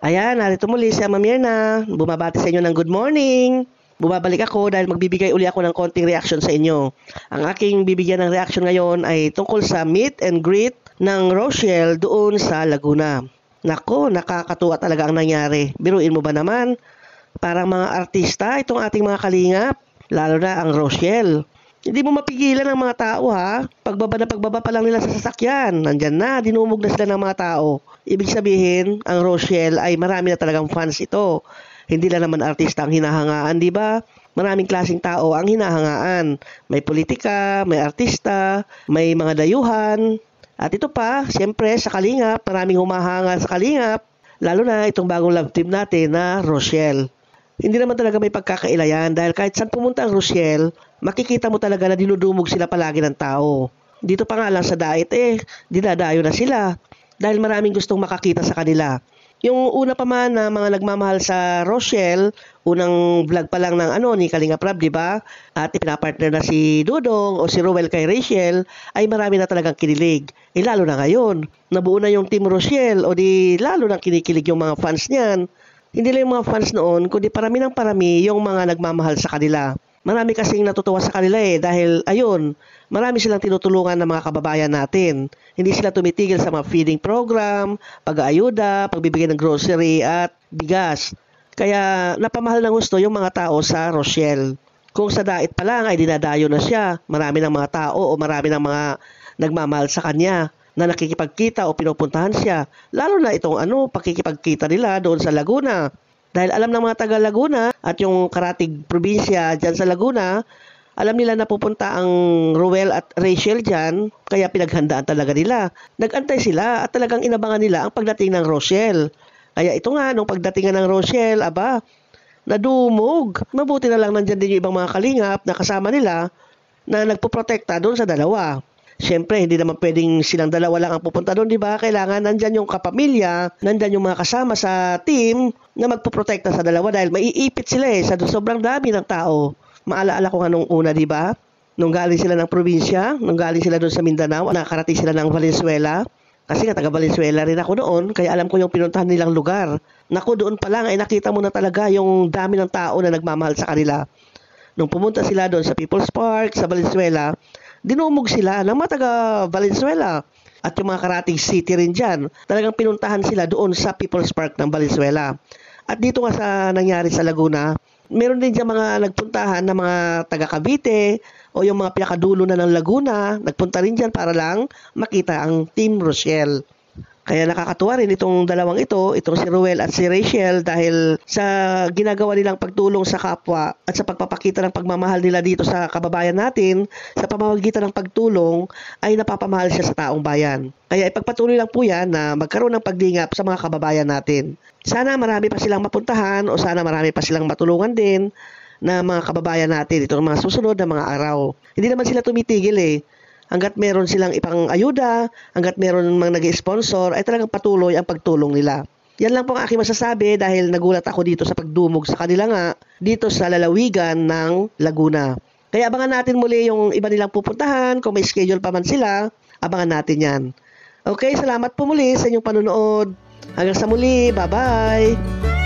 Ayan, narito muli si Ma'am Mirna. Bumabati sa inyo ng good morning. Bumabalik ako dahil magbibigay uli ako ng konting reaction sa inyo. Ang aking bibigyan ng reaction ngayon ay tungkol sa meet and greet ng Rochelle doon sa Laguna. Nako, nakakatuwa talaga ang nangyari. Biruin mo ba naman? Parang mga artista itong ating mga kalingap, lalo na ang Rochelle. Hindi mo mapigilan ang mga tao ha. Pagbaba pa lang nila sa sasakyan. Nandyan na, dinumog na sila ng mga tao. Ibig sabihin, ang Rochelle ay marami na talagang fans ito. Hindi lang naman artista ang hinahangaan, di ba? Maraming klaseng tao ang hinahangaan. May politika, may artista, may mga dayuhan. At ito pa, siyempre sa Kalingap, maraming humahanga sa Kalingap. Lalo na itong bagong love team natin na Rochelle. Hindi naman talaga may pagkakailayan dahil kahit saan pumunta ang Rochelle, makikita mo talaga na dinudumog sila palagi ng tao. Dito pa nga lang sa Dait dinadayo na sila dahil maraming gustong makakita sa kanila. Yung una pa man na mga nagmamahal sa Rochelle, unang vlog pa lang ng ni Kalinga Prab, di ba? At pinapartner na si Dudong o si Ruel kay Rachel, ay marami na talagang kinilig. Lalo na ngayon, nabuo na yung Team Rochelle o di lalo na kinikilig yung mga fans niyan. Hindi lang yung mga fans noon, kundi parami ng parami yung mga nagmamahal sa kanila. Marami kasing natutuwa sa kanila dahil ayun, marami silang tinutulungan ng mga kababayan natin. Hindi sila tumitigil sa mga feeding program, pag-aayuda, pagbibigay ng grocery at bigas. Kaya napamahal ng gusto yung mga tao sa Rochelle. Kung sa Dait pa lang ay dinadayo na siya, marami ng mga tao o marami ng mga nagmamahal sa kanya na nakikipagkita o pinupuntahan siya. Lalo na itong pakikipagkita nila doon sa Laguna. Dahil alam ng mga taga Laguna at yung karatig probinsya dyan sa Laguna, alam nila na pupunta ang Ruel at Rachel dyan, kaya pinaghandaan talaga nila. Nagantay sila at talagang inabangan nila ang pagdating ng Rochelle. Kaya ito nga, nung pagdating ng Rochelle, nadumog. Mabuti na lang nandyan din yung ibang mga kalingap na kasama nila na nagpoprotekta doon sa dalawa. Siyempre, hindi naman pwedeng silang dalawa lang ang pupunta doon, di ba? Kailangan nandyan yung kapamilya, nandyan yung mga kasama sa team na magpoprotekta sa dalawa dahil maiipit sila sa sobrang dami ng tao. Maalaala ko nga nung una, di ba? Nung galing sila ng probinsya, nung galing sila doon sa Mindanao, nakakarating sila ng Valenzuela. Kasi nga taga Valenzuela rin ako noon, kaya alam ko yung pinuntahan nilang lugar. Naku, doon pa lang ay nakita mo na talaga yung dami ng tao na nagmamahal sa kanila. Nung pumunta sila doon sa People's Park, sa Valenzuela, dinumog sila ng mga taga Valenzuela at yung mga Karatig City rin dyan. Talagang pinuntahan sila doon sa People's Park ng Valenzuela. At dito nga sa nangyari sa Laguna, meron din dyan mga nagpuntahan na mga taga Cavite o yung mga pinakadulo na ng Laguna, nagpunta rin dyan para lang makita ang Team Rochelle. Kaya nakakatuwa rin itong dalawang itong si Ruel at si Rachel dahil sa ginagawa nilang pagtulong sa kapwa at sa pagpapakita ng pagmamahal nila dito sa kababayan natin, sa pamamagitan ng pagtulong ay napapamahal siya sa taong bayan. Kaya ipagpatuloy lang po yan na magkaroon ng pagdingap sa mga kababayan natin. Sana marami pa silang mapuntahan o sana marami pa silang matulungan din na mga kababayan natin itong mga susunod na mga araw. Hindi naman sila tumitigil hanggat meron silang ipang ayuda, hanggat meron mang nag-sponsor, ay talagang patuloy ang pagtulong nila. Yan lang po ang aking masasabi dahil nagulat ako dito sa pagdumog sa kanila nga dito sa lalawigan ng Laguna. Kaya abangan natin muli yung iba nilang pupuntahan, kung may schedule pa man sila, abangan natin yan. Okay, salamat po muli sa inyong panunood. Hanggang sa muli, bye-bye!